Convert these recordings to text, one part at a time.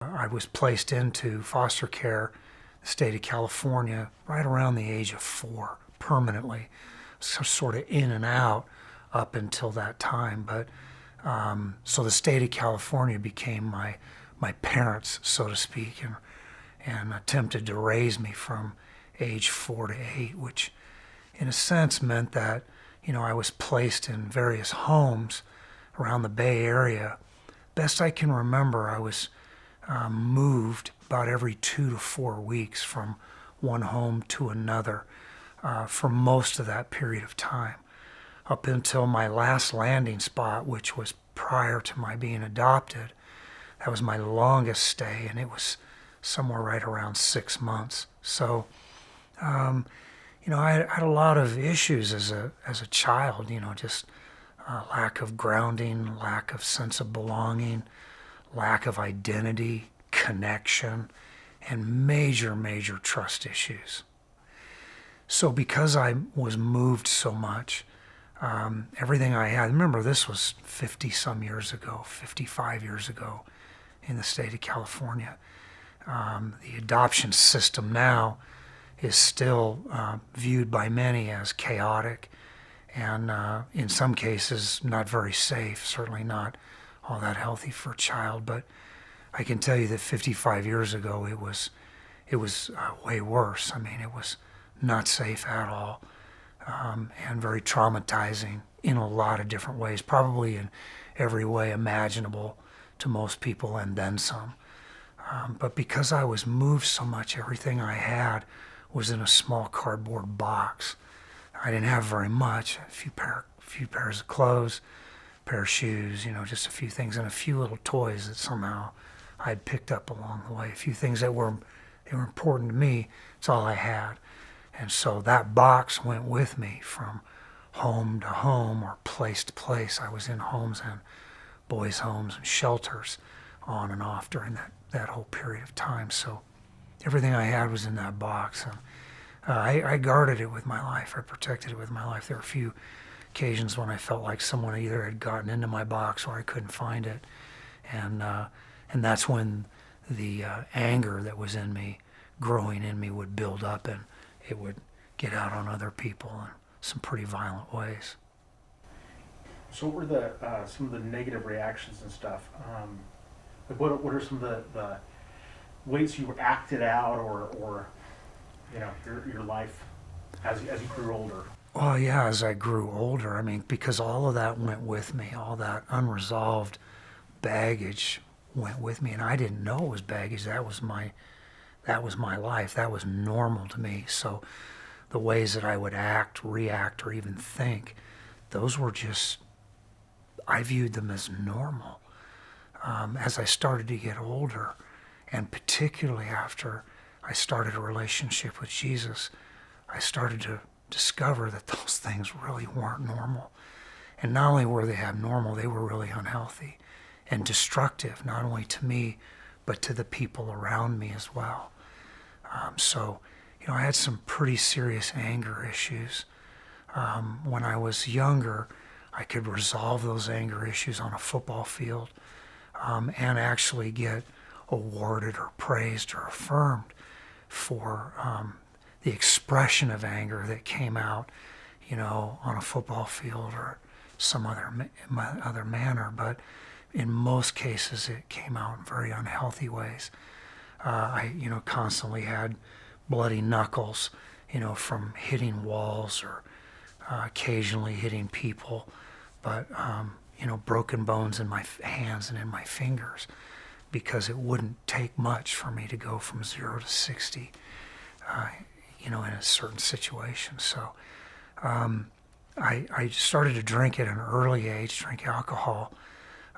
I was placed into foster care, the state of California, right around the age of 4, permanently. So sort of in and out up until that time. But so the state of California became my parents, so to speak, and attempted to raise me from age 4 to 8, which in a sense meant that, I was placed in various homes around the Bay Area. Best I can remember, I was moved about every 2 to 4 weeks from one home to another for most of that period of time, up until my last landing spot, which was prior to my being adopted. That was my longest stay, and it was somewhere right around 6 months. So, I had a lot of issues as a child. Just lack of grounding, lack of sense of belonging, lack of identity, connection, and major, major trust issues. So because I was moved so much, everything I had, remember this was 50 some years ago, 55 years ago in the state of California. The adoption system now is still viewed by many as chaotic and in some cases not very safe, certainly not all that healthy for a child. But I can tell you that 55 years ago it was way worse. I mean, it was not safe at all, and very traumatizing in a lot of different ways, probably in every way imaginable to most people and then some. But because I was moved so much, everything I had was in a small cardboard box. I didn't have very much, a few pairs of clothes, a pair of shoes, just a few things, and a few little toys that somehow I'd picked up along the way. A few things that were important to me. It's all I had. And so that box went with me from home to home or place to place. I was in homes and boys' homes and shelters on and off during that whole period of time. So everything I had was in that box. And I guarded it with my life. I protected it with my life. There were a few occasions when I felt like someone either had gotten into my box or I couldn't find it. And that's when the anger that was in me, growing in me, would build up, and it would get out on other people in some pretty violent ways. So what were the some of the negative reactions and stuff? Like what are some of the ways you acted out, or your life as you grew older? Well, yeah, as I grew older, I mean, because all of that went with me, all that unresolved baggage went with me, and I didn't know it was baggage. That was my life. That was normal to me. So the ways that I would act, react, or even think, those were just, I viewed them as normal. As I started to get older, and particularly after I started a relationship with Jesus, I started to discover that those things really weren't normal. And not only were they abnormal, they were really unhealthy and destructive, not only to me, but to the people around me as well. So, I had some pretty serious anger issues. When I was younger, I could resolve those anger issues on a football field, and actually get awarded or praised or affirmed for the expression of anger that came out, on a football field or some other manner. But in most cases, it came out in very unhealthy ways. I, constantly had bloody knuckles, from hitting walls or occasionally hitting people, but broken bones in my hands and in my fingers, because it wouldn't take much for me to go from 0 to 60, in a certain situation. So I started to drink at an early age, drink alcohol,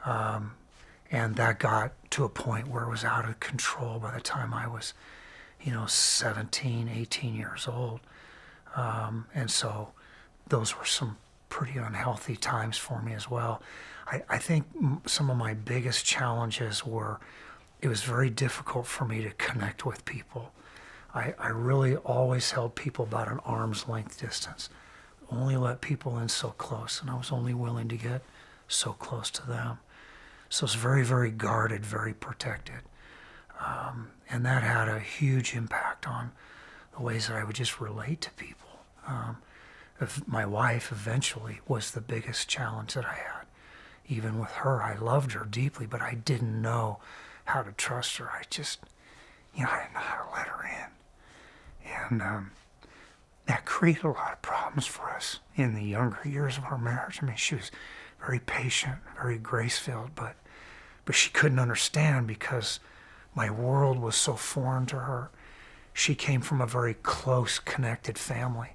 and that got to a point where it was out of control by the time I was, 17, 18 years old. And so those were some pretty unhealthy times for me as well. I think some of my biggest challenges were, it was very difficult for me to connect with people. I really always held people about an arm's length distance. Only let people in so close, and I was only willing to get so close to them. So it's very, very guarded, very protected. And that had a huge impact on the ways that I would just relate to people. My wife eventually was the biggest challenge that I had. Even with her, I loved her deeply, but I didn't know how to trust her. I just, I didn't know how to let her in. And that created a lot of problems for us in the younger years of our marriage. I mean, she was very patient, very grace-filled, but she couldn't understand because my world was so foreign to her. She came from a very close, connected family.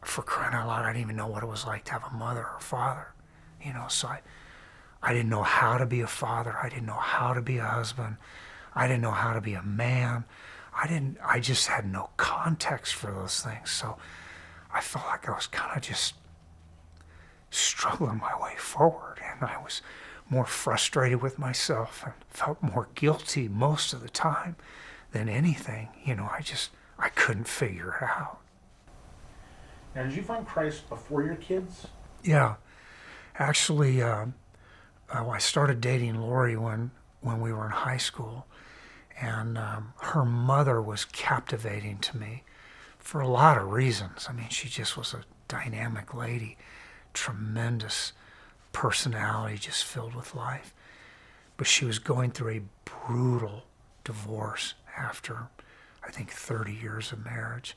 For crying out loud, I didn't even know what it was like to have a mother or father. So I didn't know how to be a father. I didn't know how to be a husband. I didn't know how to be a man. I just had no context for those things. So I felt like I was kind of just struggling my way forward. And I was more frustrated with myself and felt more guilty most of the time than anything. I couldn't figure it out. Now, did you find Christ before your kids? Yeah. Actually, I started dating Lori when we were in high school. And her mother was captivating to me for a lot of reasons. I mean, she just was a dynamic lady, tremendous personality, just filled with life. But she was going through a brutal divorce after, I think, 30 years of marriage.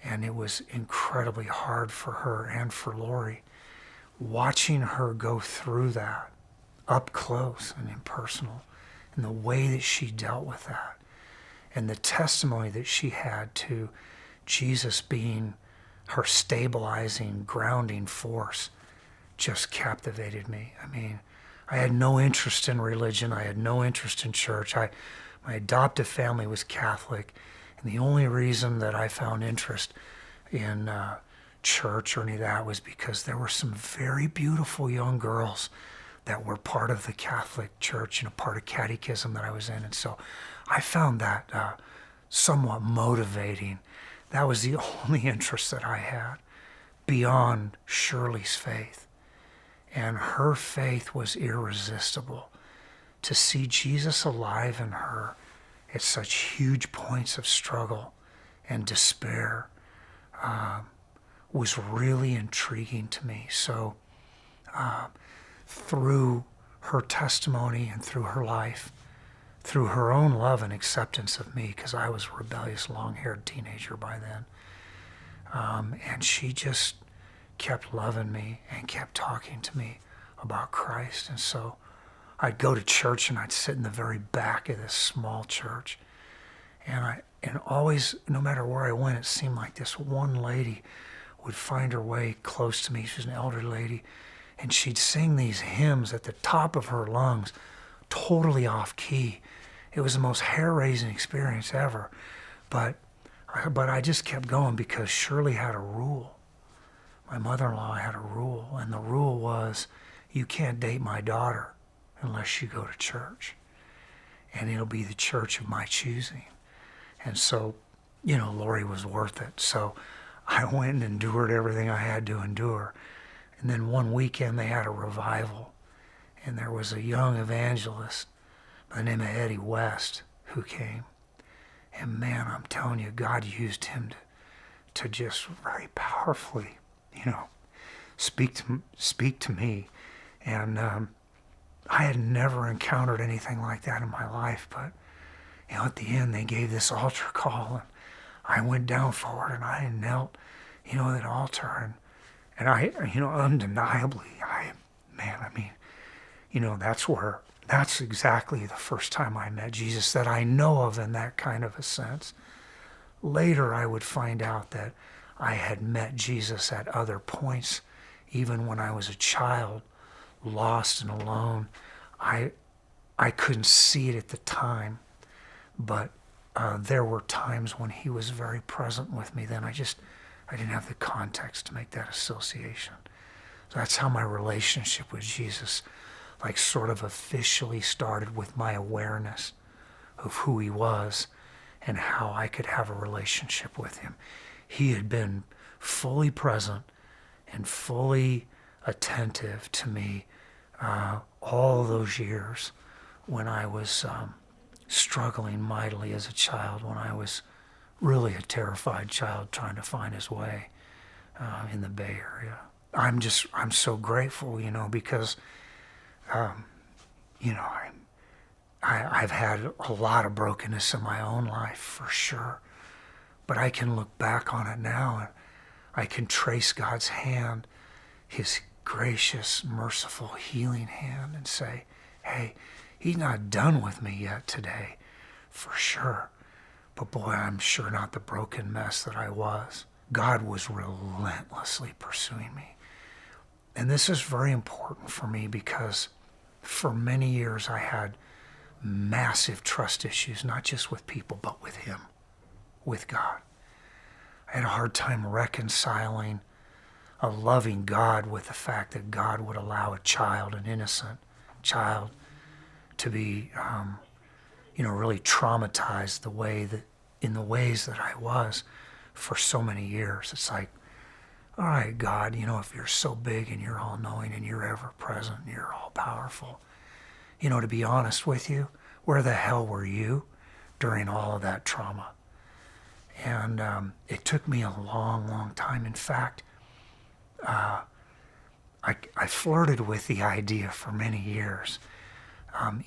And it was incredibly hard for her and for Lori. Watching her go through that up close and impersonal, and the way that she dealt with that, and the testimony that she had to Jesus being her stabilizing, grounding force, just captivated me. I mean, I had no interest in religion. I had no interest in church. My adoptive family was Catholic, and the only reason that I found interest in church or any of that was because there were some very beautiful young girls that were part of the Catholic Church, part of catechism that I was in. And so I found that somewhat motivating. That was the only interest that I had beyond Shirley's faith. And her faith was irresistible. To see Jesus alive in her at such huge points of struggle and despair was really intriguing to me. So through her testimony and through her life, through her own love and acceptance of me, because I was a rebellious, long-haired teenager by then, and she just kept loving me and kept talking to me about Christ. And so I'd go to church and I'd sit in the very back of this small church, and always, no matter where I went, it seemed like this one lady would find her way close to me. She was an elderly lady, and she'd sing these hymns at the top of her lungs, totally off key. It was the most hair-raising experience ever. But I just kept going because Shirley had a rule. My mother-in-law had a rule, and the rule was, you can't date my daughter unless you go to church. And it'll be the church of my choosing. And so, Lori was worth it. So I went and endured everything I had to endure. And then one weekend they had a revival, and there was a young evangelist by the name of Eddie West who came. And man, I'm telling you, God used him to just very powerfully, speak to me. And I had never encountered anything like that in my life, but at the end they gave this altar call, and I went down forward and I knelt, at that altar, and I, undeniably, that's exactly the first time I met Jesus that I know of in that kind of a sense. Later, I would find out that I had met Jesus at other points, even when I was a child, lost and alone. I couldn't see it at the time, but there were times when he was very present with me. Then I didn't have the context to make that association. So that's how my relationship with Jesus, sort of officially started, with my awareness of who he was and how I could have a relationship with him. He had been fully present and fully attentive to me all those years when I was struggling mightily as a child when I was really a terrified child trying to find his way in the Bay Area. I'm so grateful, because, I've had a lot of brokenness in my own life for sure, but I can look back on it now and I can trace God's hand, his gracious, merciful, healing hand, and say, hey, he's not done with me yet today, for sure. But boy, I'm sure not the broken mess that I was. God was relentlessly pursuing me. And this is very important for me because for many years I had massive trust issues, not just with people, but with him, with God. I had a hard time reconciling a loving God with the fact that God would allow a child, an innocent child, to be, really traumatized in the ways that I was for so many years. It's like, all right, God, if you're so big and you're all-knowing and you're ever-present and you're all-powerful, to be honest with you, where the hell were you during all of that trauma? And it took me a long, long time. In fact, I flirted with the idea for many years.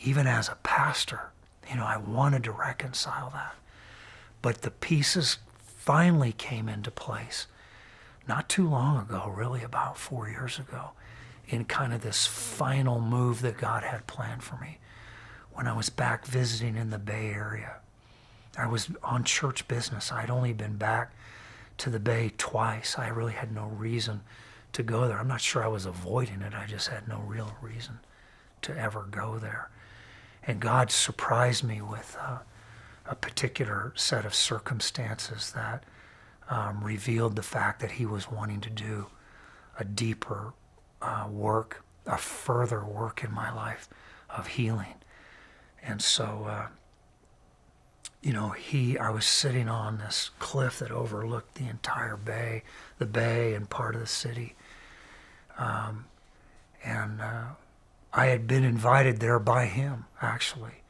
Even as a pastor, I wanted to reconcile that. But the pieces finally came into place not too long ago, really about 4 years ago, in kind of this final move that God had planned for me. When I was back visiting in the Bay Area, I was on church business. I'd only been back to the Bay twice. I really had no reason to go there. I'm not sure I was avoiding it. I just had no real reason to ever go there. And God surprised me with a particular set of circumstances that revealed the fact that he was wanting to do a deeper work, a further work in my life of healing. And so, I was sitting on this cliff that overlooked the entire bay, the bay and part of the city. I had been invited there by him, actually.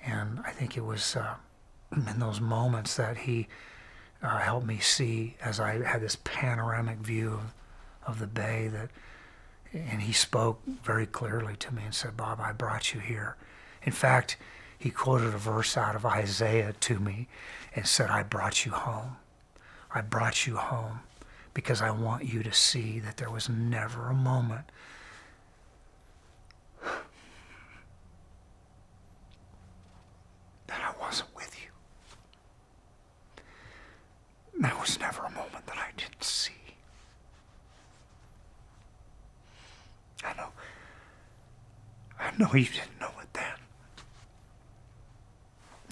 And I think it was in those moments that he helped me see, as I had this panoramic view of the bay, and he spoke very clearly to me and said, Bob, I brought you here. In fact, he quoted a verse out of Isaiah to me and said, I brought you home. I brought you home because I want you to see that there was never a moment that I wasn't with you. There was never a moment that I didn't see. I know you didn't know it then.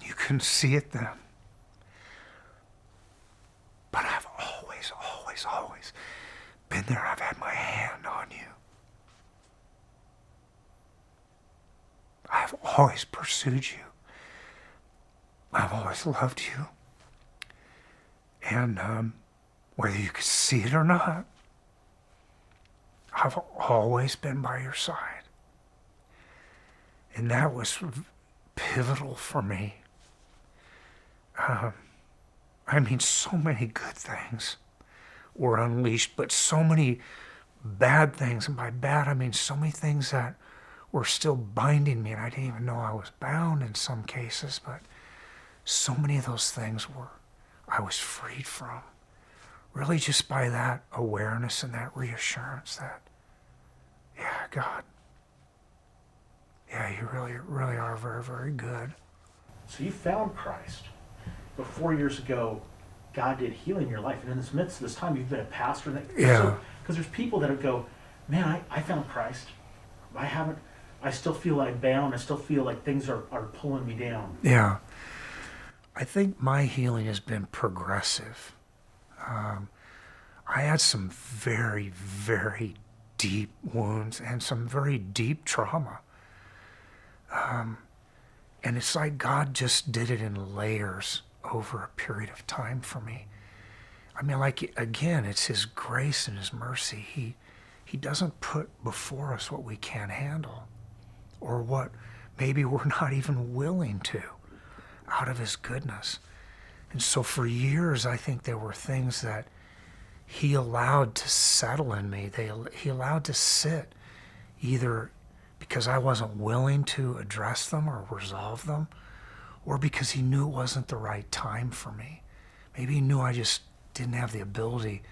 You couldn't see it then. But I've always, always, always been there. I've had my hand on you. I've always pursued you. I've always loved you. And whether you could see it or not, I've always been by your side. And that was pivotal for me. So many good things were unleashed, but so many bad things. And by bad, I mean so many things that were still binding me, and I didn't even know I was bound in some cases, but so many of those things I was freed from. Really just by that awareness and that reassurance that, yeah, God, yeah, you really, really are very, very good. So you found Christ, but 4 years ago, God did healing in your life, and in this midst of this time, you've been a pastor. Yeah. Because there's people that go, man, I found Christ. I still feel like bound. I still feel like things are pulling me down. Yeah. I think my healing has been progressive. I had some very, very deep wounds and some very deep trauma. And it's like God just did it in layers over a period of time for me. Again, it's his grace and his mercy. He doesn't put before us what we can't handle or what maybe we're not even willing to, out of his goodness. And so for years, I think there were things that he allowed to settle in me. He allowed to sit, either because I wasn't willing to address them or resolve them, or because he knew it wasn't the right time for me. Maybe he knew I just didn't have the ability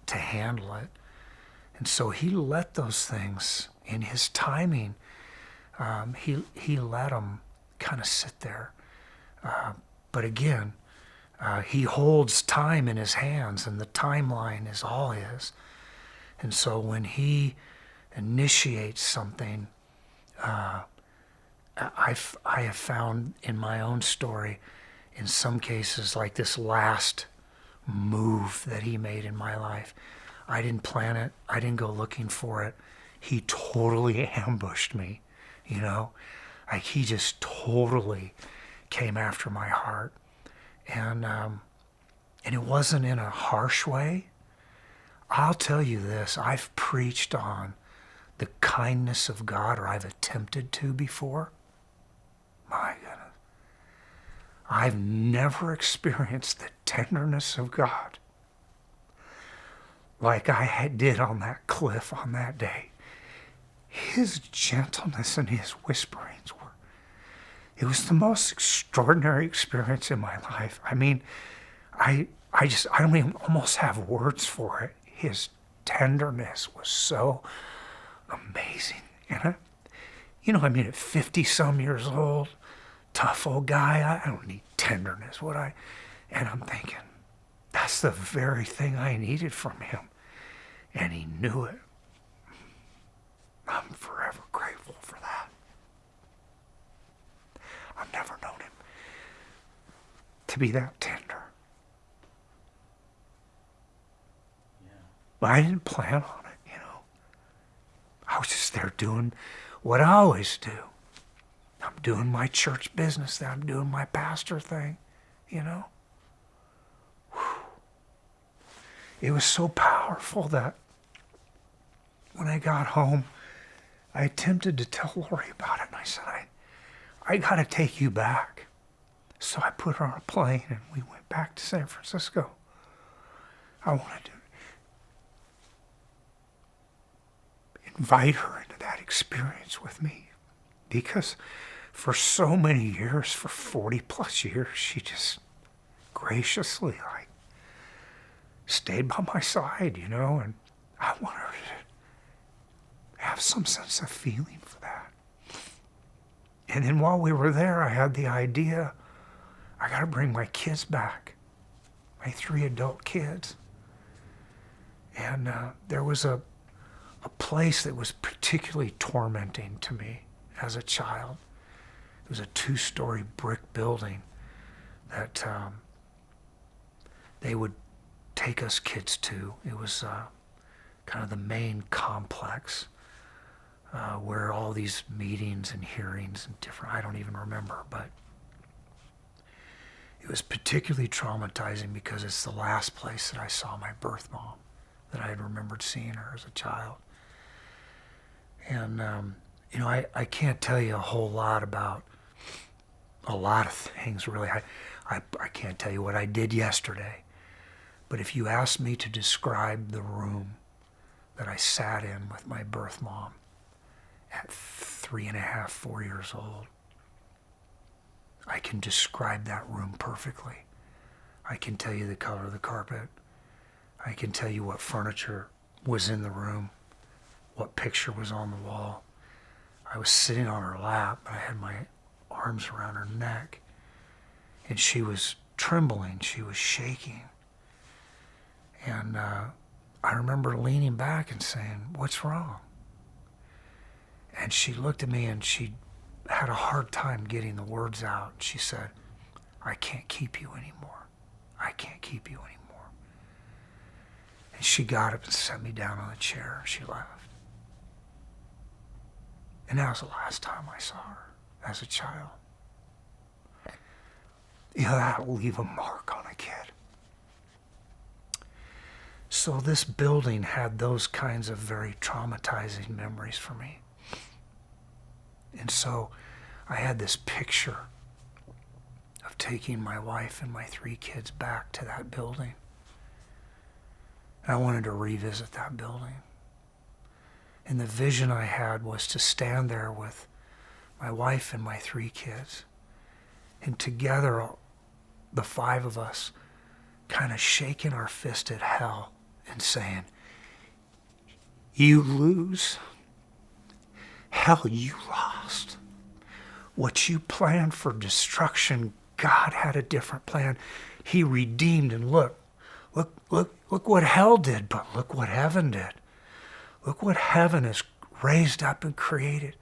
to handle it. And so he let those things in his timing. He let them kind of sit there. But again, he holds time in his hands, and the timeline is all his. And so when he initiates something, I have found in my own story, in some cases, like this last move that he made in my life, I didn't plan it. I didn't go looking for it. He totally ambushed me, you know? Like he just totally came after my heart. And it wasn't in a harsh way. I'll tell you this, I've preached on the kindness of God, or I've attempted to before. My goodness. I've never experienced the tenderness of God like I did on that cliff on that day. His gentleness and his whisperings were, it was the most extraordinary experience in my life. I mean, I don't even almost have words for it. His tenderness was so amazing. And at 50 some years old, tough old guy, I don't need tenderness, would I? And I'm thinking, that's the very thing I needed from him. And he knew it. I'm forever grateful for that. I've never known him to be that tender. Yeah. But I didn't plan on it, I was just there doing what I always do. I'm doing my church business, I'm doing my pastor thing, Whew. It was so powerful that when I got home, I attempted to tell Lori about it, and I said, I got to take you back. So I put her on a plane, and we went back to San Francisco. I wanted to invite her into that experience with me, because for so many years, for 40 plus years, she just graciously stayed by my side, and I want her to have some sense of feeling for that. And then while we were there, I had the idea, I got to bring my kids back, my 3 adult kids. And there was a place that was particularly tormenting to me as a child. It was a 2-story brick building that they would take us kids to. It was kind of the main complex where all these meetings and hearings and I don't even remember, but it was particularly traumatizing because it's the last place that I saw my birth mom, that I had remembered seeing her as a child. And, I can't tell you a whole lot about a lot of things, really. I can't tell you what I did yesterday. But if you asked me to describe the room that I sat in with my birth mom at 3.5, 4 years old, I can describe that room perfectly. I can tell you the color of the carpet. I can tell you what furniture was in the room, what picture was on the wall. I was sitting on her lap, but I had my arms around her neck, and she was trembling, she was shaking. And I remember leaning back and saying, "What's wrong?" And she looked at me and she had a hard time getting the words out. She said, "I can't keep you anymore. I can't keep you anymore." And she got up and set me down on the chair and she left. And that was the last time I saw her as a child. That'll leave a mark on a kid. So this building had those kinds of very traumatizing memories for me. And so I had this picture of taking my wife and my 3 kids back to that building. I wanted to revisit that building. And the vision I had was to stand there with my wife and my 3 kids. And together, the 5 of us, kind of shaking our fist at hell and saying, "You lose. Hell, you lost. What you planned for destruction, God had a different plan. He redeemed, and look what hell did, but look what heaven did. Look what heaven has raised up and created.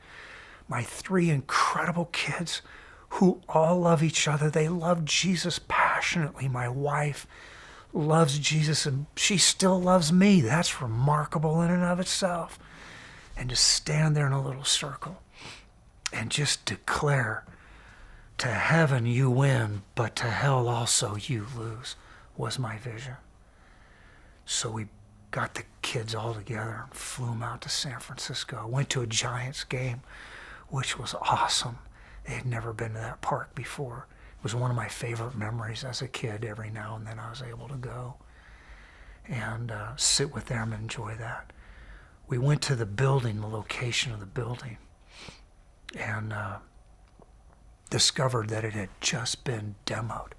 My 3 incredible kids who all love each other. They love Jesus passionately. My wife loves Jesus, and she still loves me. That's remarkable in and of itself. And to stand there in a little circle and just declare, to heaven you win, but to hell also you lose, was my vision. So we got the kids all together and flew them out to San Francisco. Went to a Giants game, which was awesome. They had never been to that park before. It was one of my favorite memories as a kid. Every now and then I was able to go and sit with them and enjoy that. We went to the building, the location of the building, and discovered that it had just been demoed.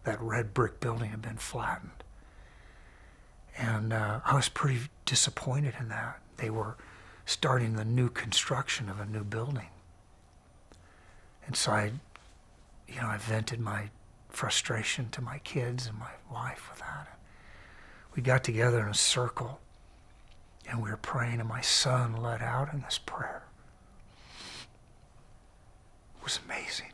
That red brick building had been flattened. And I was pretty disappointed in that. They were starting the new construction of a new building. And so I vented my frustration to my kids and my wife with that. We got together in a circle and we were praying, and my son led out in this prayer. It was amazing.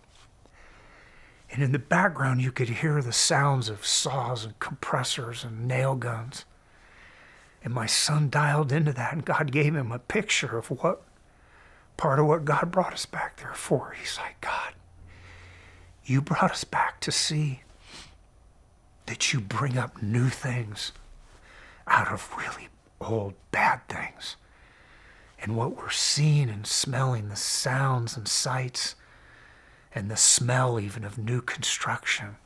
And in the background, you could hear the sounds of saws and compressors and nail guns. And my son dialed into that, and God gave him a picture of what part of what God brought us back there for. He's like, "God, you brought us back to see that you bring up new things out of really old, bad things. And what we're seeing and smelling, the sounds and sights, and the smell even of new construction,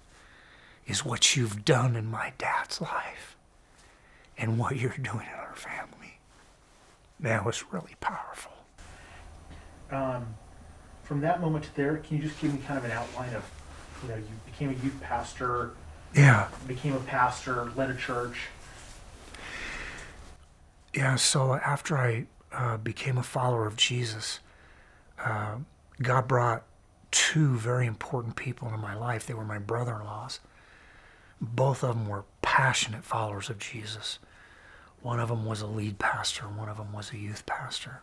is what you've done in my dad's life and what you're doing in our family." That was really powerful. From that moment to there, can you just give me kind of an outline of, you became a youth pastor, Yeah. became a pastor, led a church. Yeah, so after I became a follower of Jesus, God brought 2 very important people into my life. They were my brother-in-laws. Both of them were passionate followers of Jesus. One of them was a lead pastor, and one of them was a youth pastor.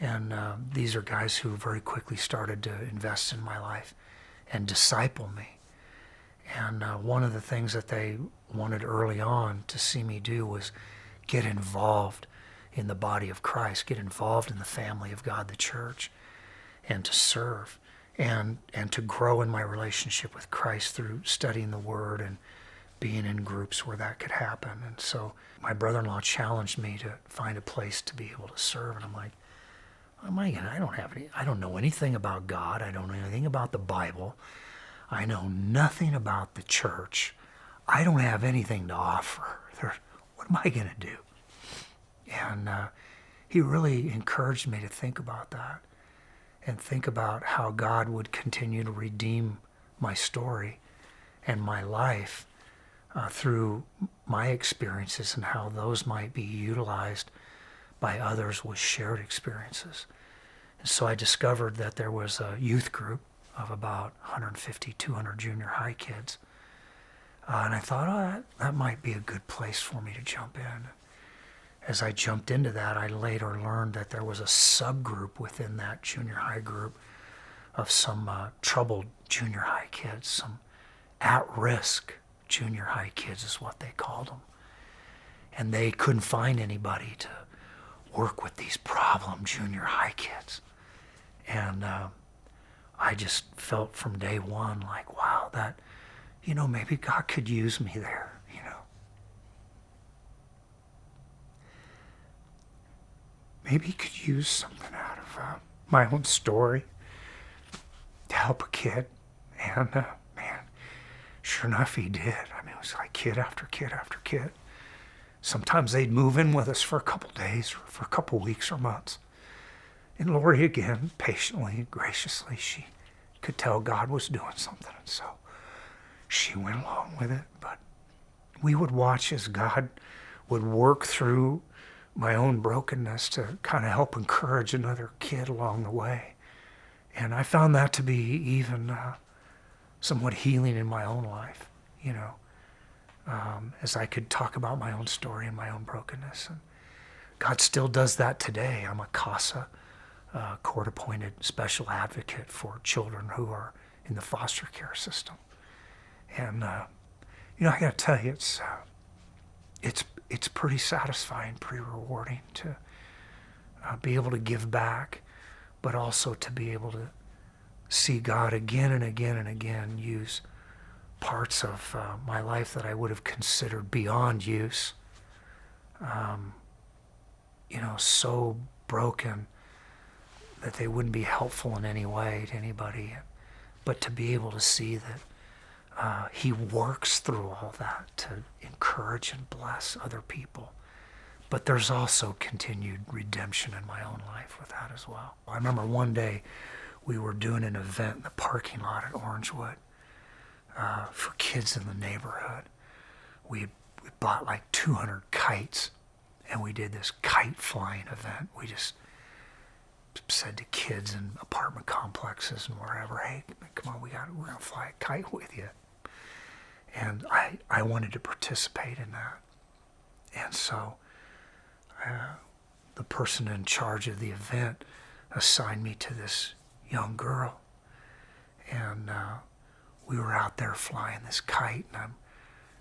And these are guys who very quickly started to invest in my life and disciple me. And one of the things that they wanted early on to see me do was get involved in the body of Christ, get involved in the family of God, the church, and to serve and to grow in my relationship with Christ through studying the Word and being in groups where that could happen. And so my brother-in-law challenged me to find a place to be able to serve. And I'm like, I don't know anything about God. I don't know anything about the Bible. I know nothing about the church. I don't have anything to offer. What am I going to do? And he really encouraged me to think about that and think about how God would continue to redeem my story and my life through my experiences, and how those might be utilized by others with shared experiences. And so I discovered that there was a youth group of about 150, 200 junior high kids. And I thought, that might be a good place for me to jump in. As I jumped into that, I later learned that there was a subgroup within that junior high group of some troubled junior high kids, some at-risk junior high kids is what they called them. And they couldn't find anybody to work with these problem junior high kids. And I just felt from day one like, wow, that, maybe God could use me there, Maybe he could use something out of my own story to help a kid. And man, sure enough, he did. I mean, it was like kid after kid after kid. Sometimes they'd move in with us for a couple days, or for a couple weeks or months. And Lori, again, patiently and graciously, she could tell God was doing something. And so she went along with it. But we would watch as God would work through my own brokenness to kind of help encourage another kid along the way. And I found that to be even somewhat healing in my own life, you know, as I could talk about my own story and my own brokenness. And God still does that today. I'm a CASA, court-appointed special advocate for children who are in the foster care system. And, you know, I got to tell you, it's pretty satisfying, pretty rewarding to be able to give back, but also to be able to see God again and again and again use parts of my life that I would have considered beyond use, you know, so broken that they wouldn't be helpful in any way to anybody, but to be able to see that he works through all that to encourage and bless other people. But there's also continued redemption in my own life with that as well. I remember one day we were doing an event in the parking lot at Orangewood for kids in the neighborhood. We bought like 200 kites, and we did this kite flying event. We just said to kids in apartment complexes and wherever, hey, come on, we're gonna fly a kite with you. And I wanted to participate in that. And so the person in charge of the event assigned me to this young girl. And we were out there flying this kite, and I'm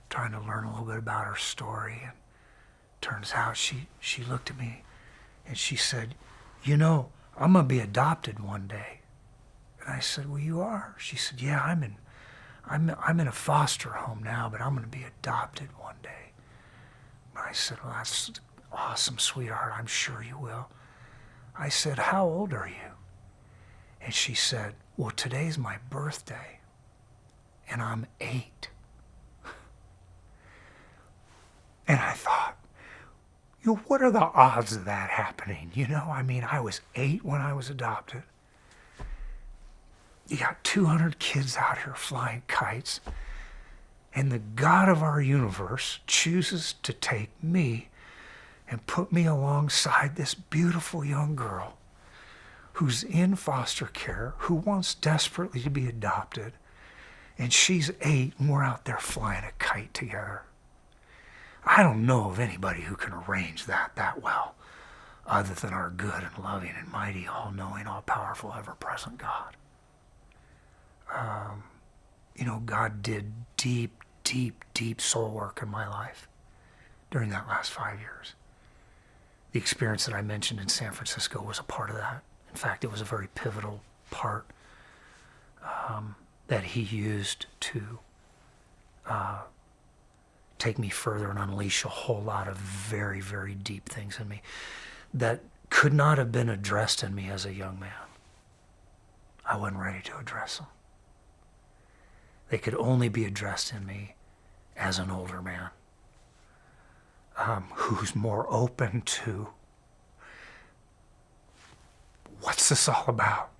trying to learn a little bit about her story. And turns out she looked at me and she said, you know, I'm going to be adopted one day. And I said, well, you are? She said, yeah, I'm in a foster home now, but I'm going to be adopted one day. And I said, well, that's awesome, sweetheart. I'm sure you will. I said, how old are you? And she said, well, today's my birthday, and I'm 8. And I thought, you know, what are the odds of that happening? You know, I mean, I was 8 when I was adopted. You got 200 kids out here flying kites, and the God of our universe chooses to take me and put me alongside this beautiful young girl who's in foster care, who wants desperately to be adopted, and she's 8 and we're out there flying a kite together. I don't know of anybody who can arrange that well, other than our good and loving and mighty, all-knowing, all-powerful, ever-present God. You know, God did deep, deep, deep soul work in my life during that last 5 years. The experience that I mentioned in San Francisco was a part of that. In fact, it was a very pivotal part that he used to take me further and unleash a whole lot of very, very deep things in me that could not have been addressed in me as a young man. I wasn't ready to address them. They could only be addressed in me as an older man who's more open to what's this all about?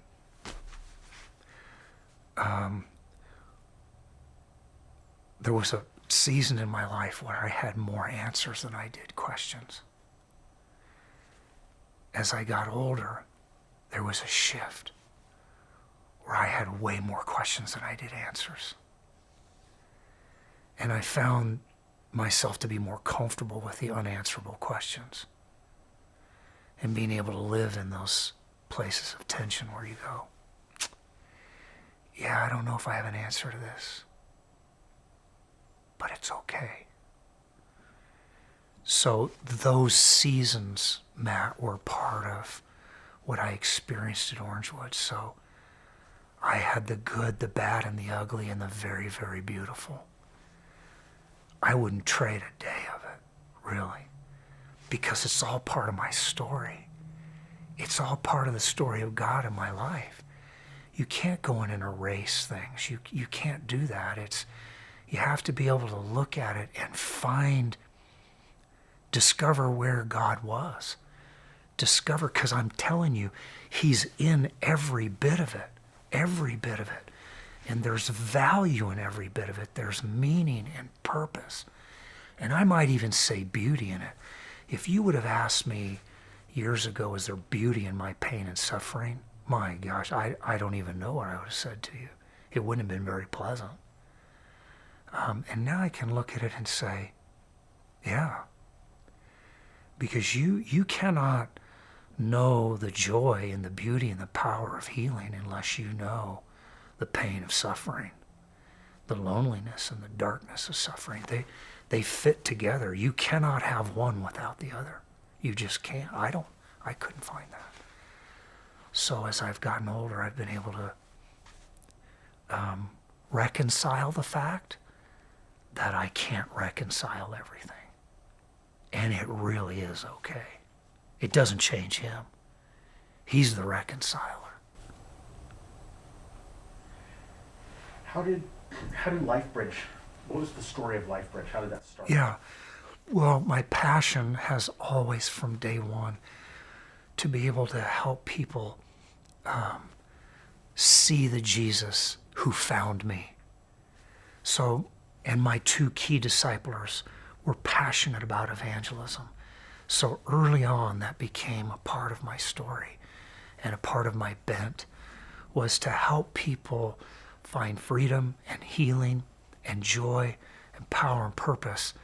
There was a season in my life where I had more answers than I did questions. As I got older, there was a shift where I had way more questions than I did answers. And I found myself to be more comfortable with the unanswerable questions and being able to live in those places of tension where you go, yeah, I don't know if I have an answer to this, but it's okay. So those seasons, Matt, were part of what I experienced at Orangewood. So I had the good, the bad, and the ugly, and the very, very beautiful. I wouldn't trade a day of it, really, because it's all part of my story. It's all part of the story of God in my life. You can't go in and erase things. You can't do that. You have to be able to look at it and discover where God was. Discover, because I'm telling you, he's in every bit of it. Every bit of it. And there's value in every bit of it. There's meaning and purpose. And I might even say beauty in it. If you would have asked me years ago, is there beauty in my pain and suffering? My gosh, I don't even know what I would have said to you. It wouldn't have been very pleasant. And now I can look at it and say, yeah. Because you cannot know the joy and the beauty and the power of healing unless you know the pain of suffering, the loneliness and the darkness of suffering. They fit together. You cannot have one without the other. You just can't. I couldn't find that. So as I've gotten older, I've been able to reconcile the fact that I can't reconcile everything. And it really is okay. It doesn't change him. He's the reconciler. How did LifeBridge, what was the story of LifeBridge? How did that start? Yeah. Well, my passion has always from day one to be able to help people see the Jesus who found me. So, and my two key disciplers were passionate about evangelism. So early on, that became a part of my story, and a part of my bent was to help people find freedom and healing and joy and power and purpose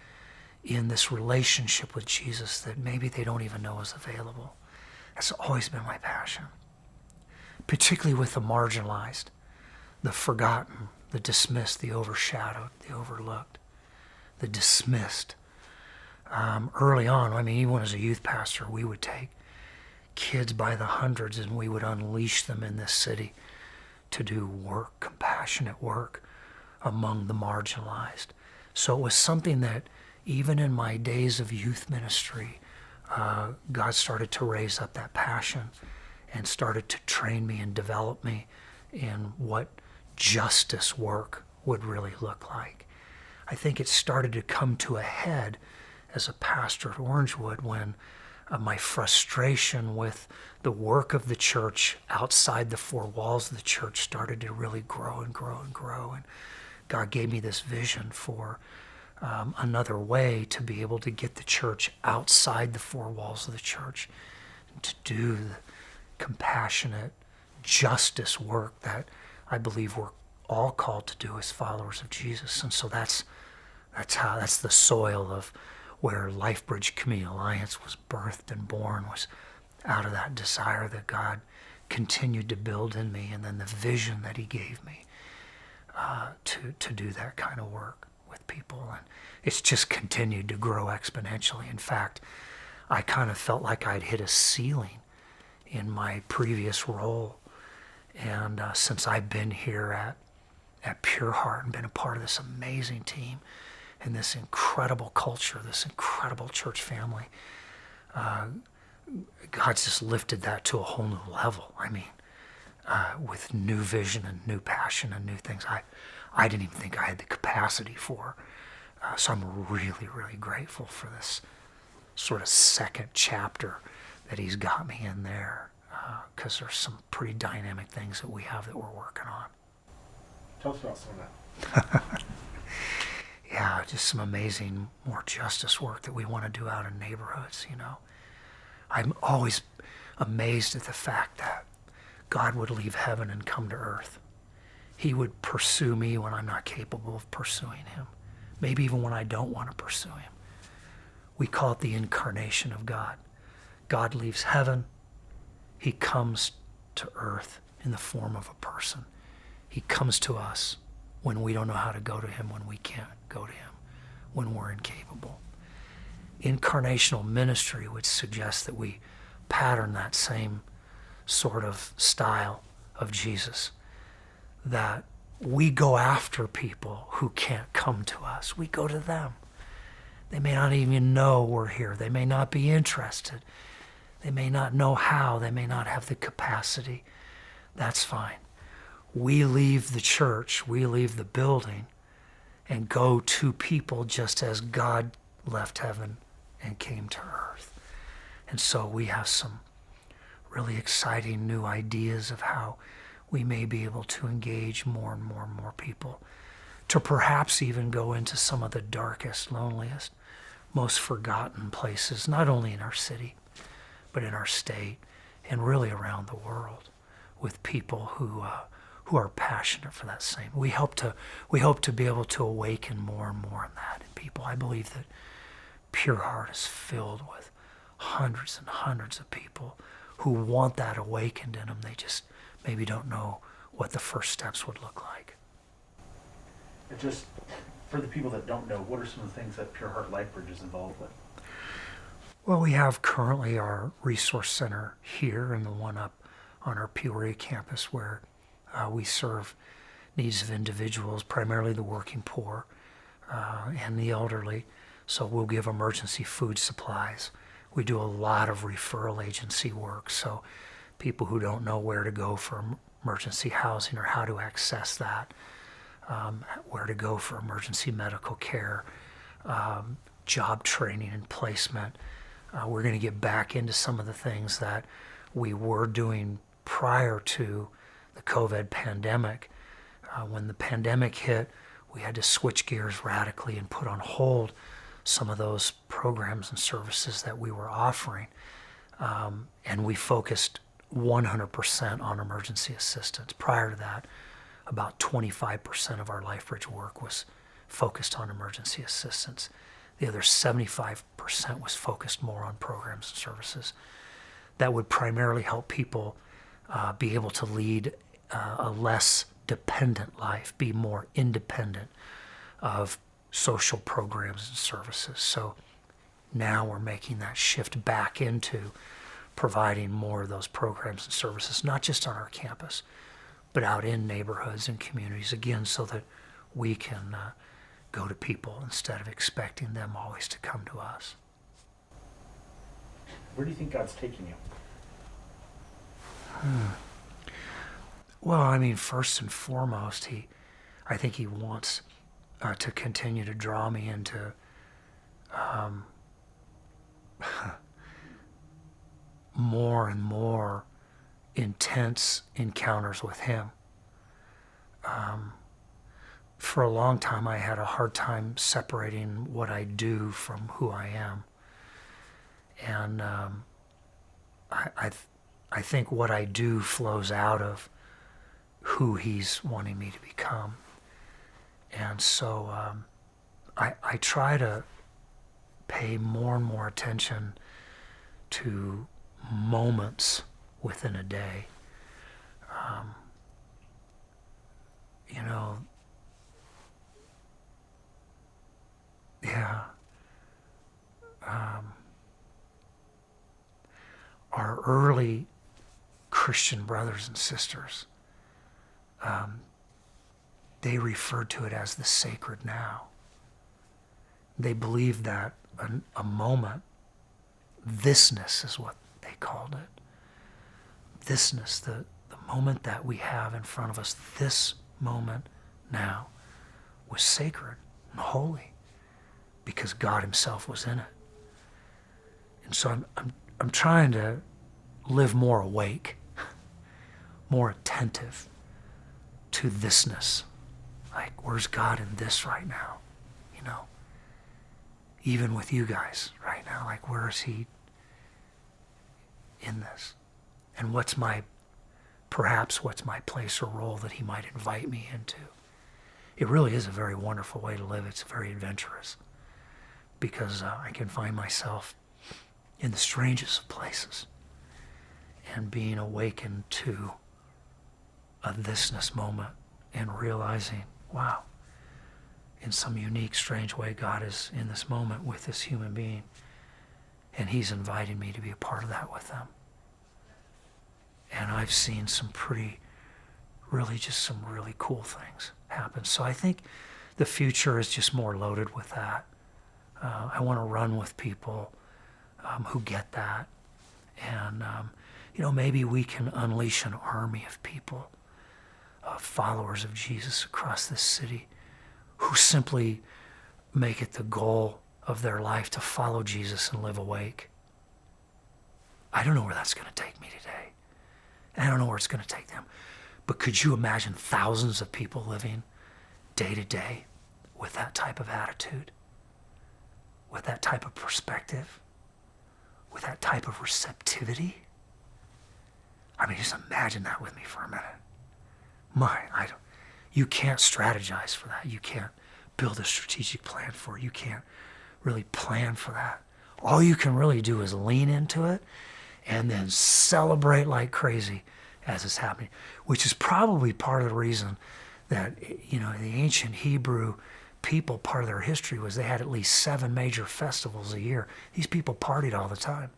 in this relationship with Jesus that maybe they don't even know is available. That's always been my passion, particularly with the marginalized, the forgotten, the dismissed, the overshadowed, the overlooked, the dismissed. Early on, I mean, even as a youth pastor, we would take kids by the hundreds and we would unleash them in this city to do work, compassionate work among the marginalized. So it was something that even in my days of youth ministry, God started to raise up that passion and started to train me and develop me in what justice work would really look like. I think it started to come to a head as a pastor at Orangewood when my frustration with the work of the church outside the four walls of the church started to really grow and grow and grow. And God gave me this vision for another way to be able to get the church outside the four walls of the church, to do the compassionate justice work that I believe we're all called to do as followers of Jesus. And so that's the soil of where LifeBridge Community Alliance was birthed and born, was out of that desire that God continued to build in me, and then the vision that he gave me to do that kind of work with people. And it's just continued to grow exponentially. In fact, I kind of felt like I'd hit a ceiling in my previous role. And since I've been here at Pure Heart and been a part of this amazing team and this incredible culture, this incredible church family, God's just lifted that to a whole new level. I mean, with new vision and new passion and new things I didn't even think I had the capacity for. So I'm really, really grateful for this sort of second chapter that he's got me in there, because there's some pretty dynamic things that we have that we're working on. Tell us about some of that. Yeah, just some amazing, more justice work that we want to do out in neighborhoods, you know. I'm always amazed at the fact that God would leave heaven and come to earth. He would pursue me when I'm not capable of pursuing him, maybe even when I don't want to pursue him. We call it the incarnation of God. God leaves heaven. He comes to earth in the form of a person. He comes to us when we don't know how to go to him, when we can't go to him, when we're incapable. Incarnational ministry would suggest that we pattern that same sort of style of Jesus, that we go after people who can't come to us. We go to them. They may not even know we're here. They may not be interested. They may not know how. They may not have the capacity. That's fine. We leave the church, we leave the building, and go to people just as God left heaven and came to earth. And so we have some really exciting new ideas of how we may be able to engage more and more and more people, to perhaps even go into some of the darkest, loneliest, most forgotten places, not only in our city, but in our state and really around the world, with people who are passionate for that same. We hope to be able to awaken more and more in that in people. I believe that Pure Heart is filled with hundreds and hundreds of people who want that awakened in them. They just maybe don't know what the first steps would look like. It just, for the people that don't know, what are some of the things that Pure Heart Lifebridge is involved with? Well, we have currently our resource center here and the one up on our Peoria campus where we serve needs of individuals, primarily the working poor and the elderly. So we'll give emergency food supplies. We do a lot of referral agency work. So people who don't know where to go for emergency housing or how to access that, where to go for emergency medical care, job training and placement. We're going to get back into some of the things that we were doing prior to the COVID pandemic. When the pandemic hit, we had to switch gears radically and put on hold some of those programs and services that we were offering. And we focused 100% on emergency assistance. Prior to that, about 25% of our LifeBridge work was focused on emergency assistance. The other 75% was focused more on programs and services that would primarily help people be able to lead a less dependent life, be more independent of social programs and services. So now we're making that shift back into providing more of those programs and services, not just on our campus, but out in neighborhoods and communities, again, so that we can go to people instead of expecting them always to come to us. Where do you think God's taking you? Well, I mean, first and foremost, I think he wants to continue to draw me into more and more intense encounters with him. For a long time, I had a hard time separating what I do from who I am. And I think what I do flows out of who he's wanting me to become. And so I try to pay more and more attention to moments within a day. You know, yeah. Our early Christian brothers and sisters, they referred to it as the sacred now. They believed that a moment, thisness is what they called it. Thisness, the moment that we have in front of us, this moment now, was sacred and holy because God himself was in it. And so I'm trying to live more awake, more attentive to thisness. Like, where's God in this right now? You know, even with you guys right now, like, where is he in this? And what's my place or role that he might invite me into? It really is a very wonderful way to live. It's very adventurous because I can find myself in the strangest of places and being awakened to a thisness moment and realizing, wow, in some unique, strange way, God is in this moment with this human being, and he's inviting me to be a part of that with them. And I've seen some really cool things happen. So I think the future is just more loaded with that. I want to run with people who get that And, maybe we can unleash an army of people, followers of Jesus across this city who simply make it the goal of their life to follow Jesus and live awake. I don't know where that's going to take me today. And I don't know where it's going to take them. But could you imagine thousands of people living day to day with that type of attitude, with that type of perspective, with that type of receptivity? I mean, just imagine that with me for a minute. You can't strategize for that. You can't build a strategic plan for it. You can't really plan for that. All you can really do is lean into it and then celebrate like crazy as it's happening, which is probably part of the reason that, the ancient Hebrew people, part of their history was they had at least 7 major festivals a year. These people partied all the time.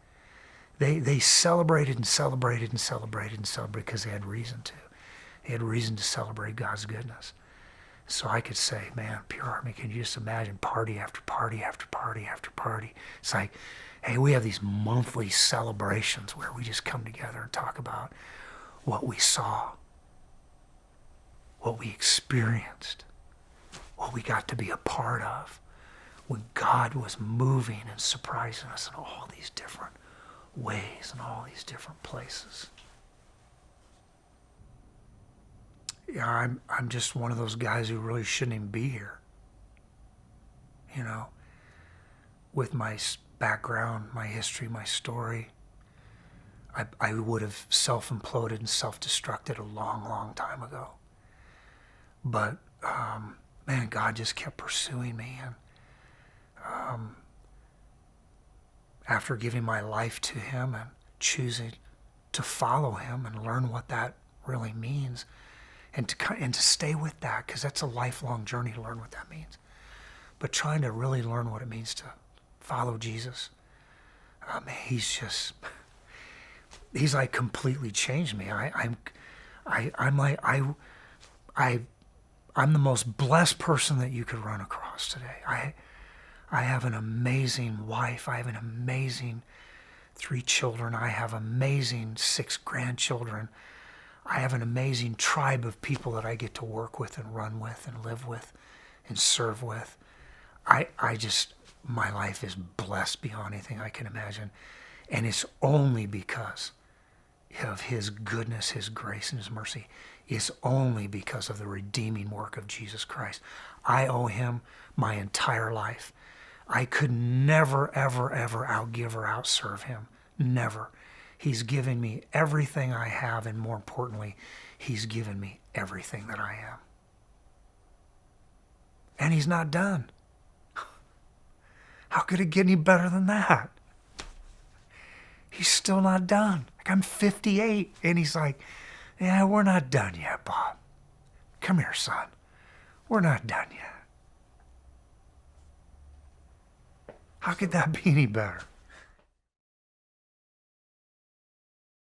They celebrated and celebrated and celebrated and celebrated because they had reason to. They had reason to celebrate God's goodness. So I could say, man, Pure Heart, can you just imagine party after party after party after party? It's like, hey, we have these monthly celebrations where we just come together and talk about what we saw, what we experienced, what we got to be a part of when God was moving and surprising us in all these different ways and all these different places. Yeah, I'm just one of those guys who really shouldn't even be here. With my background, my history, my story, I would have self-imploded and self-destructed a long, long time ago. But, man, God just kept pursuing me. And after giving my life to him and choosing to follow him and learn what that really means, and to stay with that, because that's a lifelong journey to learn what that means. But trying to really learn what it means to follow Jesus, he's like completely changed me. I'm the most blessed person that you could run across today. I have an amazing wife. I have an amazing 3 children. I have amazing 6 grandchildren. I have an amazing tribe of people that I get to work with and run with and live with and serve with. My life is blessed beyond anything I can imagine. And it's only because of his goodness, his grace, and his mercy. It's only because of the redeeming work of Jesus Christ. I owe him my entire life. I could never, ever, ever outgive or outserve him. Never. He's given me everything I have, and more importantly, he's given me everything that I am. And he's not done. How could it get any better than that? He's still not done. Like, I'm 58, and he's like, yeah, we're not done yet, Bob. Come here, son. We're not done yet. How could that be any better?